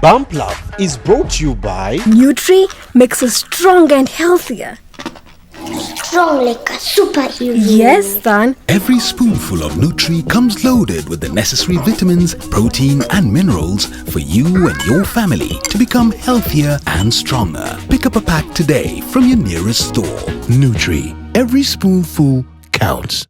Bump Love is brought to you by Nutri makes us strong and healthier. Strong like a superhero. Yes, son. Every spoonful of Nutri comes loaded with the necessary vitamins, protein and minerals for you and your family to become healthier and stronger. Pick up a pack today from your nearest store. Nutri. Every spoonful counts.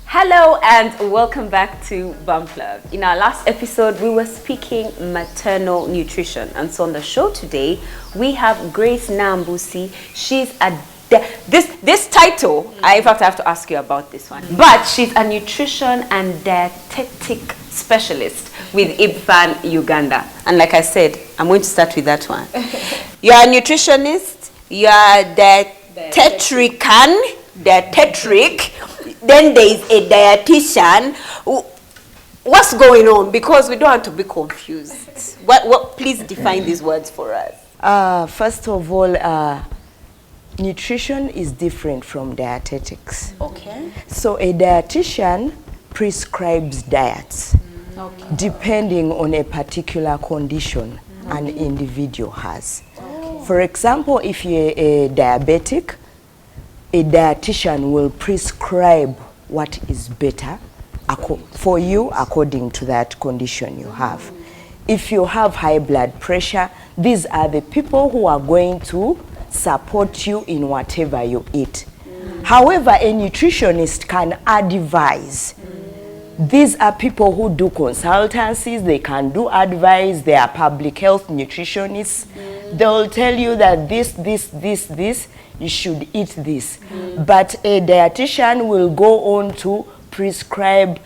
Hello and welcome back to Bump Love. In our last episode, we were speaking maternal nutrition. And so on the show today, we have Grace Nambuusi. She's a this title, I in fact have to ask you about this one. But she's a nutrition and dietetic specialist with IBFAN Uganda. And like I said, I'm going to start with that one. You're a nutritionist, you're a dietetic, then there is a dietitian. What's going on? Because we don't want to be confused. Please define these words for us. First of all, nutrition is different from dietetics. Okay. So a dietitian prescribes diets depending on a particular condition an individual has. For example, if you're a diabetic, a dietitian will prescribe what is better for you according to that condition you have. If you have high blood pressure, these are the people who are going to support you in whatever you eat. However, a nutritionist can advise. These are people who do consultancies, they can do advice, they are public health nutritionists. They'll tell you that this, you should eat this. But a dietitian will go on to prescribe,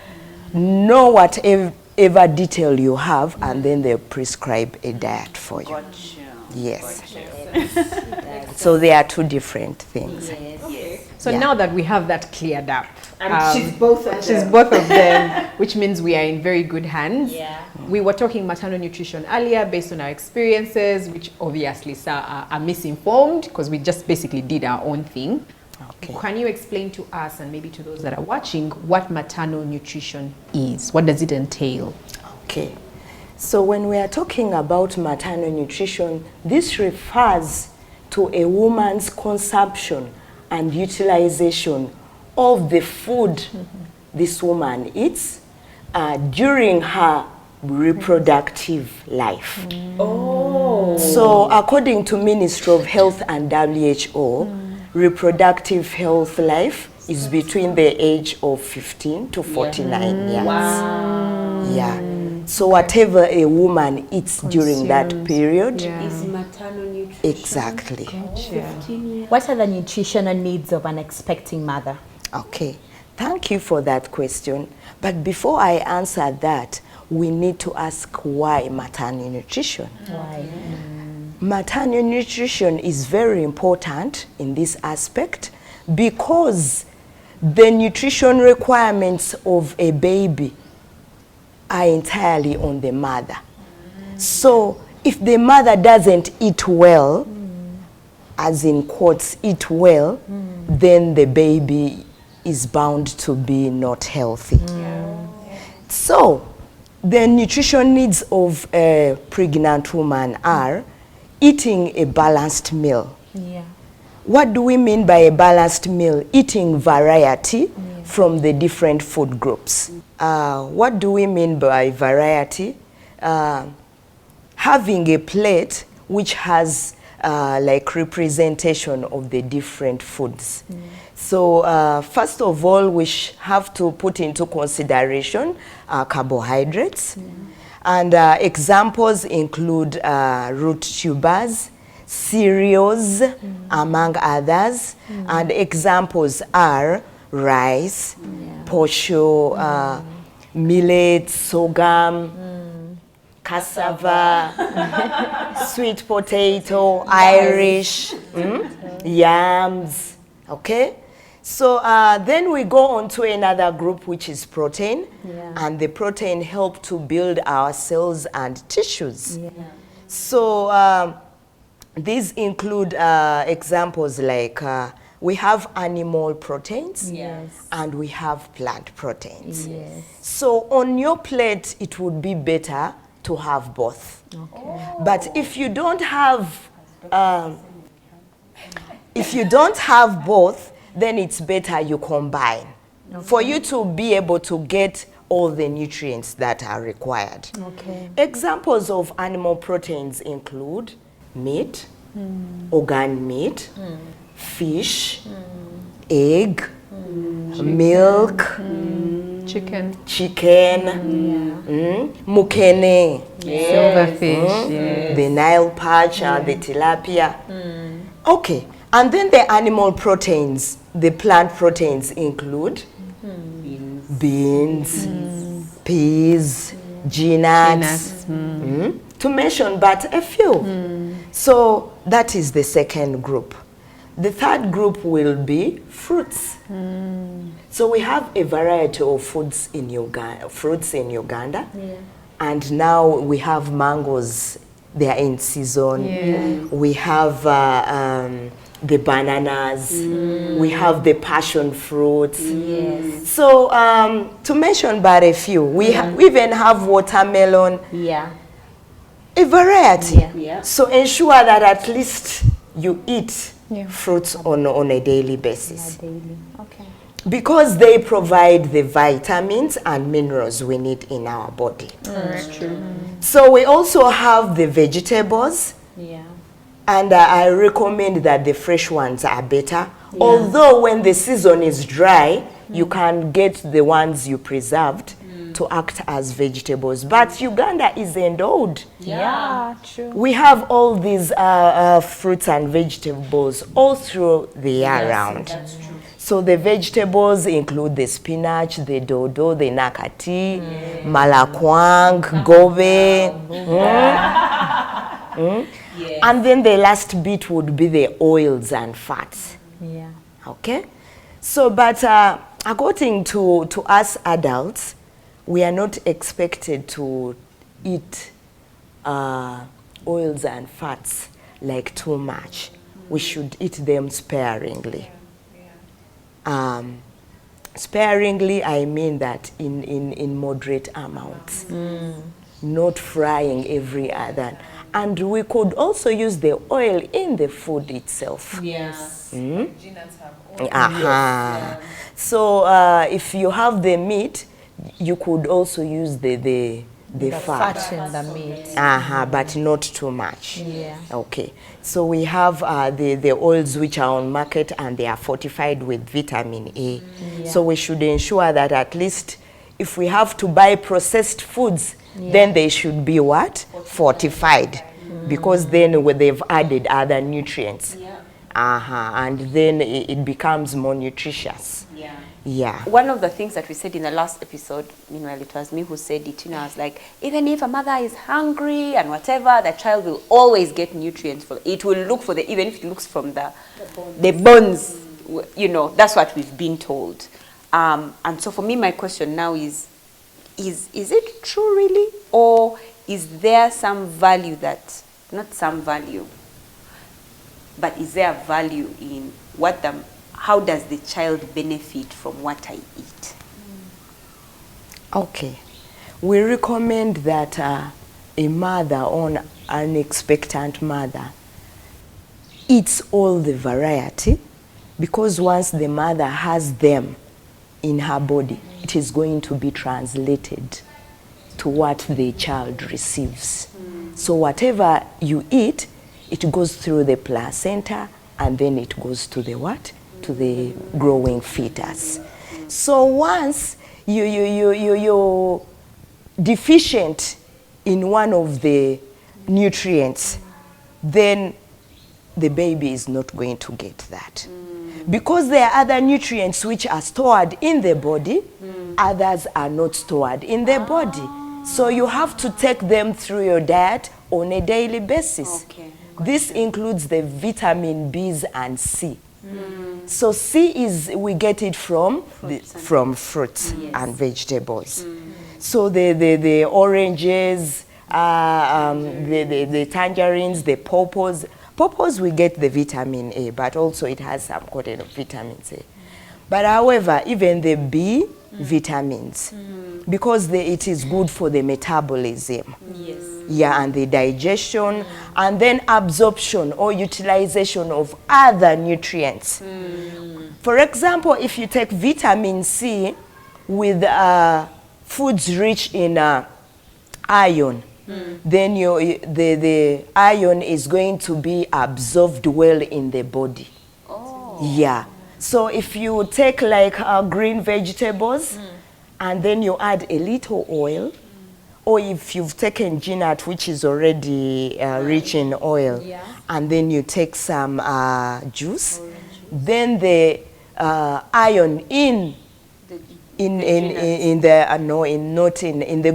know whatever detail you have, and then they'll prescribe a diet for you. Gotcha. Yes. Gotcha. So they are two different things. Yes. So now that we have that cleared up, And she's both of them. she's both of them, which means we are in very good hands. Yeah. We were talking maternal nutrition earlier based on our experiences, which obviously are misinformed because we just basically did our own thing. Okay. Can you explain to us and maybe to those that are watching what maternal nutrition is? What does it entail? Okay. So when we are talking about maternal nutrition, this refers to a woman's consumption and utilization of the food this woman eats during her reproductive life. Oh. So according to Ministry of Health and WHO, reproductive health life is between the age of 15 to 49 years. Wow. Yeah. So whatever a woman eats during that period, Is maternal nutrition. exactly. What are the nutritional needs of an expecting mother? Okay, thank you for that question. But before I answer that, we need to ask why maternal nutrition. Why? Maternal nutrition is very important in this aspect because the nutrition requirements of a baby are entirely on the mother. So if the mother doesn't eat well, as in quotes, eat well, then the baby is bound to be not healthy. So the nutrition needs of a pregnant woman are eating a balanced meal. Yeah. What do we mean by a balanced meal? Eating variety from the different food groups. What do we mean by variety? Having a plate which has like representation of the different foods. So first of all, we have to put into consideration carbohydrates. And examples include root tubers, cereals, among others. And examples are rice, posho, millet, sorghum, cassava, sweet potato, Irish, yams, okay? So then we go on to another group, which is protein. And the protein help to build our cells and tissues. So these include examples like we have animal proteins and we have plant proteins. So on your plate, it would be better to have both. But if you don't have both, then it's better you combine for you to be able to get all the nutrients that are required. Examples of animal proteins include meat, organ meat, fish, egg, milk, Chicken. Mukene, Silverfish. the Nile perch, the tilapia. Okay, and then the animal proteins, the plant proteins include beans, peas, nuts, to mention but a few. So that is the second group. The third group will be fruits. So we have a variety of fruits in Uganda, and now we have mangoes. They are in season. We have the bananas. We have the passion fruits. So to mention but a few, we even have watermelon. A variety. So ensure that at least you eat fruits on a daily basis. Because they provide the vitamins and minerals we need in our body. That's true. So we also have the vegetables. And I recommend that the fresh ones are better. Although when the season is dry, you can get the ones you preserved to act as vegetables. But Uganda is endowed. True. We have all these fruits and vegetables all through the year round. That's true. So the vegetables include the spinach, the dodo, the nakati, malakwang, gobe. And then the last bit would be the oils and fats. Okay? So, but according to us adults, we are not expected to eat oils and fats like too much. We should eat them sparingly. Sparingly, I mean that in moderate amounts, not frying every other. And we could also use the oil in the food itself. So if you have the meat, you could also use the fat in the meat. but not too much. Okay, so we have the oils which are on market and they are fortified with vitamin A. So we should ensure that at least if we have to buy processed foods, then they should be what? Fortified. Because then they've added other nutrients. And then it becomes more nutritious. One of the things that we said in the last episode, meanwhile it was me who said it, I was like, even if a mother is hungry and whatever, the child will always get nutrients. It will look for even if it looks from the bones, that's what we've been told. And so for me, my question now is it true really? Or is there some value not some value, but is there a value in how does the child benefit from what I eat? Okay. We recommend that a mother or an expectant mother eats all the variety, because once the mother has them in her body, it is going to be translated to what the child receives. So whatever you eat, it goes through the placenta and then it goes to the what? To the growing fetus. So once you're deficient in one of the nutrients, then the baby is not going to get that. Because there are other nutrients which are stored in the body, others are not stored in the body. So you have to take them through your diet on a daily basis. This includes the vitamin B's and C. So C we get it from fruits and vegetables. So the oranges, the tangerines, the pawpaws. Pawpaws we get the vitamin A, but also it has some content of vitamin C. But however, even the B vitamins because it is good for the metabolism. Yes. Yeah, and the digestion, and then absorption or utilization of other nutrients. For example, if you take vitamin C with foods rich in iron, then the iron is going to be absorbed well in the body. Yeah. So if you take like green vegetables and then you add a little oil, or if you've taken ginat, which is already rich in oil, and then you take some juice, then the iron in the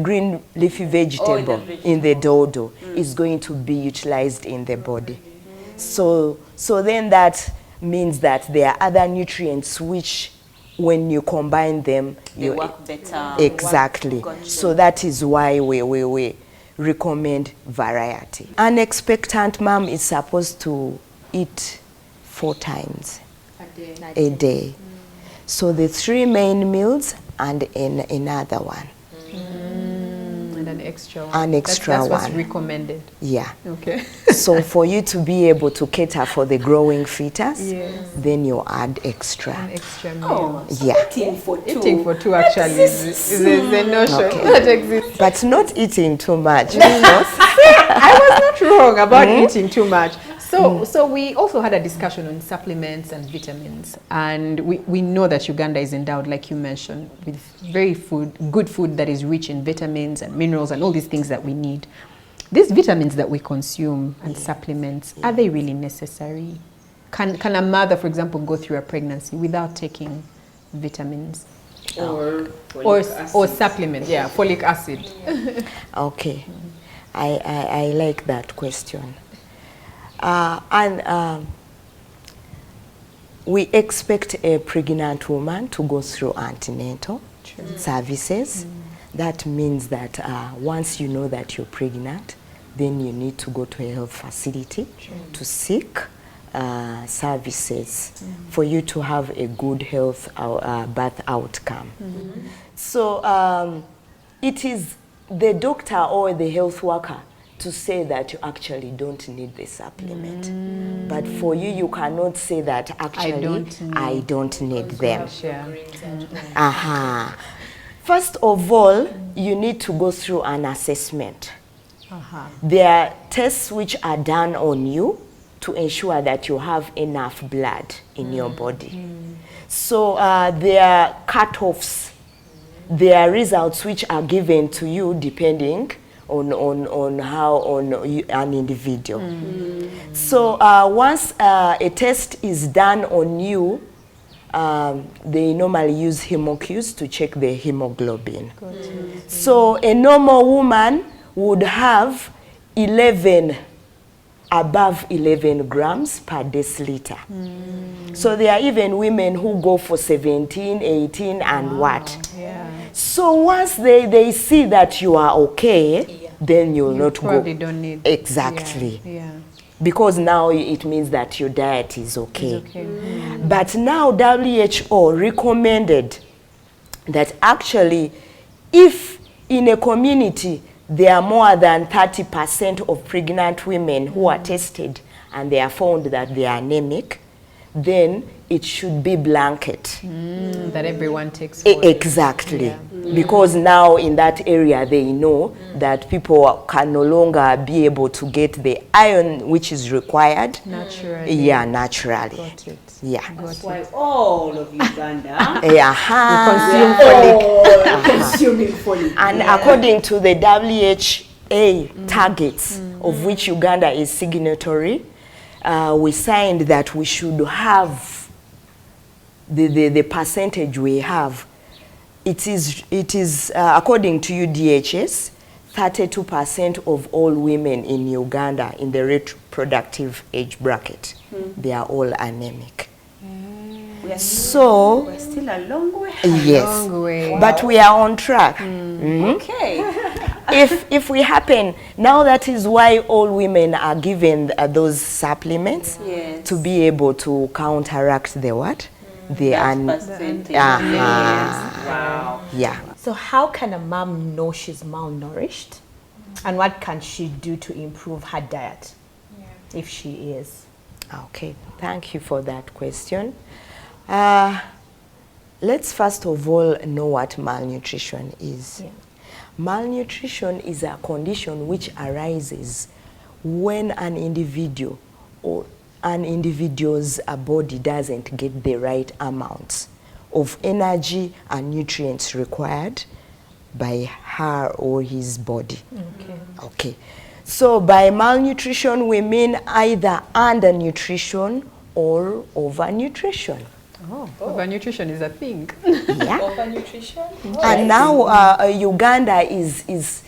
green leafy vegetable, in the dodo, is going to be utilized in the body. So then that means that there are other nutrients which, when you combine them, They work better. Exactly. So that is why we recommend variety. An expectant mom is supposed to eat 4 times a day. So the 3 main meals and another one. And an extra one. An extra that's what's one. recommended. Yeah. Okay. So for you to be able to cater for the growing fetus, then you add extra. An extra meal. Yeah. Eating for 2. Eating for 2 actually is a notion that exists. But not eating too much. I was not wrong about eating too much. So we also had a discussion on supplements and vitamins, and we know that Uganda is endowed, like you mentioned, with good food that is rich in vitamins and minerals and all these things that we need. These vitamins that we consume and supplements, are they really necessary? Can a mother, for example, go through a pregnancy without taking vitamins? Or supplement, folic acid. Okay. I like that question. We expect a pregnant woman to go through antenatal services. That means that once you know that you're pregnant, then you need to go to a health facility to seek services for you to have a good health birth outcome. So it is the doctor or the health worker to say that you actually don't need the supplement. But for you, you cannot say that actually I don't need them. First of all, you need to go through an assessment. There are tests which are done on you to ensure that you have enough blood in your body. So there are cutoffs. There are results which are given to you depending on an individual. So once a test is done on you, they normally use hemocues to check the hemoglobin. So a normal woman would have above 11 grams per deciliter. So there are even women who go for 17, 18 and what. So once they see that you are okay, then you'll not go. Probably don't need. Exactly. Because now it means that your diet is okay. But now WHO recommended that actually if in a community there are more than 30% of pregnant women who are tested and they are found that they are anemic, then it should be blanket. That everyone takes. Exactly. Because now in that area they know that people can no longer be able to get the iron which is required. Naturally. Yeah, naturally. Got it. Yeah. That's why all of Uganda consuming folic. And according to the WHO targets, of which Uganda is signatory, we signed that we should have the percentage we have. It is according to UDHS, 32% of all women in Uganda in the reproductive age bracket, they are all anemic. So we're still a long way. Yes, long way. But we are on track. Okay. If we happen, now that is why all women are given those supplements to be able to counteract the what? Percentage. Wow. Yeah. So how can a mom know she's malnourished? And what can she do to improve her diet if she is? Okay, thank you for that question. Let's first of all know what malnutrition is. Yeah. Malnutrition is a condition which arises when an individual or an individual's body doesn't get the right amounts of energy and nutrients required by her or his body. Okay. So by malnutrition we mean either undernutrition or overnutrition. Overnutrition is a thing. Yeah. And now Uganda is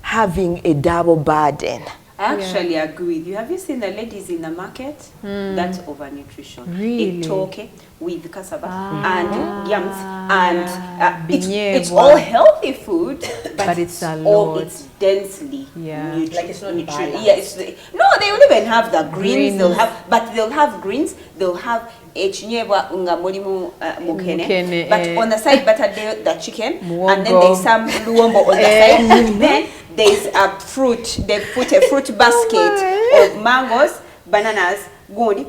having a double burden. I actually agree with you. Have you seen the ladies in the market? That's overnutrition. Really? Itoke with cassava and yams and it's Binyebwa. all healthy food, But it's a all lot. it's densely Yeah. Like it's not balanced. Yeah, no, they will even have the greens. They'll have greens. They'll have echinyebwa unga mulimu mukene, Mukene, but on the side butter the chicken, and then Muwogo. there's some luombo on the side. Then there's a fruit. They put a fruit basket of mangoes, bananas, gundi.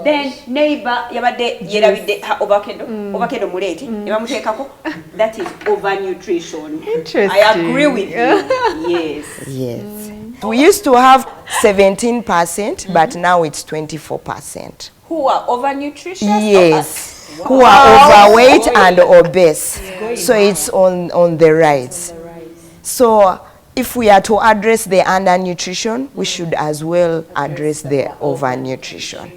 Then neighbor yabade yerabide ha ovacado muleti yabamutekako. That is overnutrition. Interesting. I agree with you. Yes. Yes. We used to have 17%, but now it's 24%. Who are overnutritious? Yes. Who are overweight and obese. So it's on the rise. So if we are to address the undernutrition, we should as well address the overnutrition.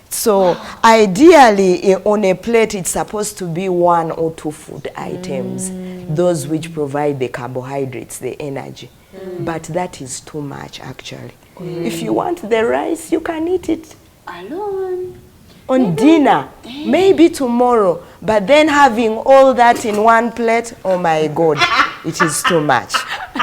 So ideally on a plate it's supposed to be 1 or 2 food items, those which provide the carbohydrates, the energy. But that is too much actually. If you want the rice, you can eat it Alone. on dinner, maybe tomorrow, but then having all that in one plate, oh my God, it is too much.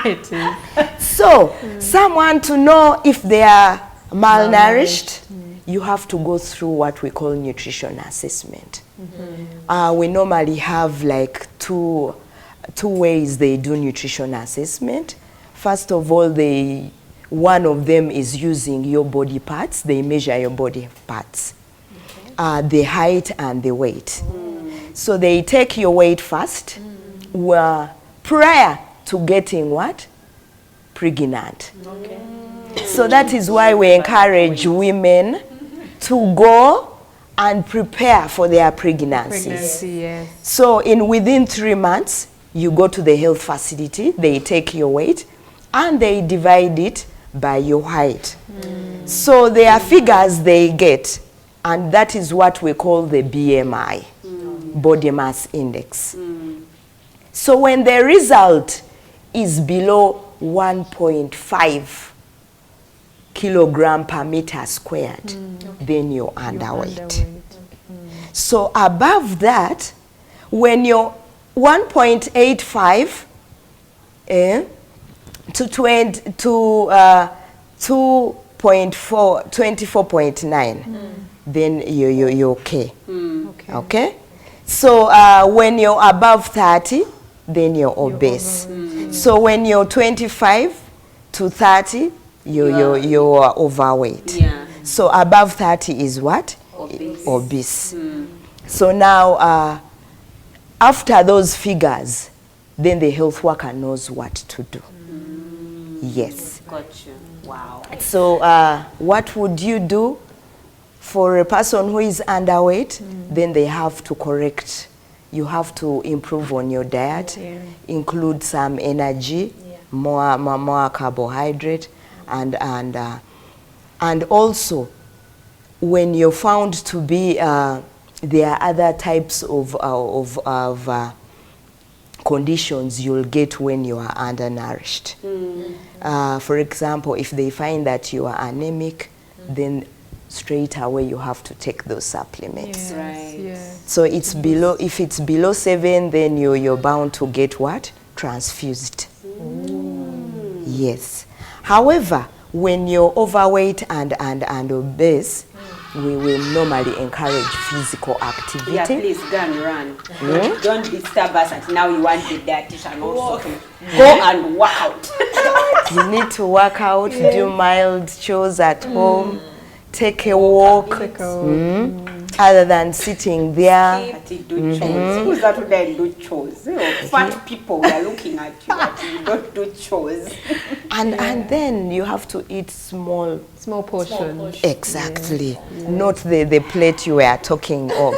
It is. So, someone to know if they are malnourished, you have to go through what we call nutrition assessment. We normally have like two ways they do nutrition assessment. First of all, one of them is using your body parts. They measure your body parts, the height and the weight. So they take your weight first, prior to getting what? Pregnant. So that is why we encourage women to go and prepare for their pregnancies. Pregnancy, yes. So within 3 months, you go to the health facility, they take your weight, and they divide it by your height. So there are figures they get, and that is what we call the BMI, body mass index. So when the result is below 1.5 kilogram per meter squared, then you're underweight. So above that, when you're 1.85 to 24.9, then you're okay. Okay? So when you're above 30, then you're obese. So when you're 25 to 30, you're overweight. Yeah. So above 30 is what? Obese. So now, after those figures, then the health worker knows what to do. Yes. Gotcha. Wow. So what would you do for a person who is underweight? Then they have to correct. You have to improve on your diet, include some energy, more carbohydrate, and also when you're found to be there are other types of conditions you'll get when you are undernourished. For example, if they find that you are anemic, then straight away you have to take those supplements. Right. So it's below, if it's below 7, then you're bound to get what? Transfused. Yes. However, when you're overweight and obese, we will normally encourage physical activity. Yeah, please go and run. Don't disturb us and now you want the dietitian also to go and work out. You need to work out, do mild chores at home, take a walk, other than sitting there. Do chores. Who's that who then do chores? Fat people, we are looking at you, but you don't do chores. And then you have to eat small. Small portions. Exactly. Not the plate you were talking of.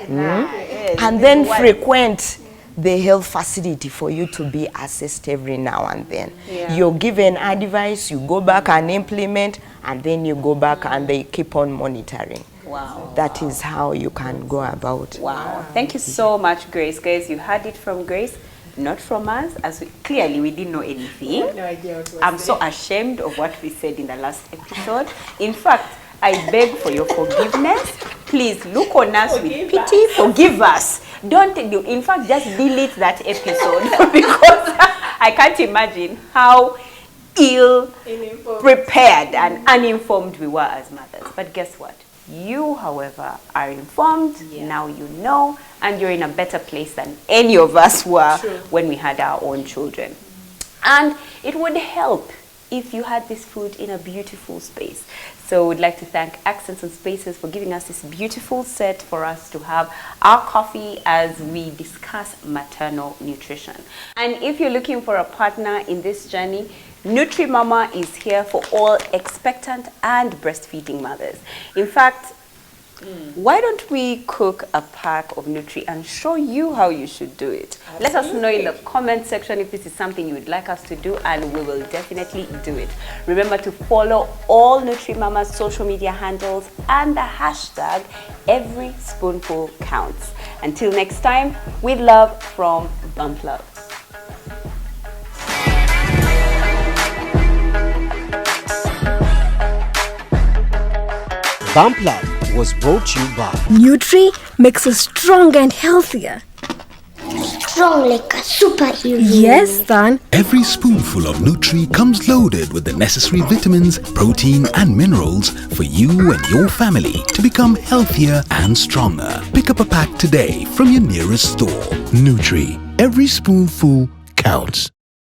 And then frequent the health facility for you to be assessed every now and then. You're given advice, you go back and implement, and then you go back and they keep on monitoring. Wow. That is how you can go about. Wow. Thank you so much, Grace. Guys, you heard it from Grace, not from us, as clearly we didn't know anything. No idea what was I'm so ashamed of what we said in the last episode. In fact, I beg for your forgiveness. Please look on us with pity. Forgive us. Don't do. In fact, just delete that episode because I can't imagine how ill-prepared and uninformed we were as mothers. But guess what? You, however, are informed. Now you know, and you're in a better place than any of us were when we had our own children. And it would help if you had this food in a beautiful space. So we'd like to thank Accents and Spaces for giving us this beautiful set for us to have our coffee as we discuss maternal nutrition. And if you're looking for a partner in this journey, Nutri Mama is here for all expectant and breastfeeding mothers. In fact, why don't we cook a pack of Nutri and show you how you should do it? Let us know in the comment section if this is something you would like us to do, and we will definitely do it. Remember to follow all Nutri Mama's social media handles and the hashtag Every Spoonful Counts. Until next time, with love from Bump Love. Bump Love was brought to you by Nutri makes us strong and healthier. Strong like a superhero. Yes, son. Every spoonful of Nutri comes loaded with the necessary vitamins, protein and minerals for you and your family to become healthier and stronger. Pick up a pack today from your nearest store. Nutri. Every spoonful counts.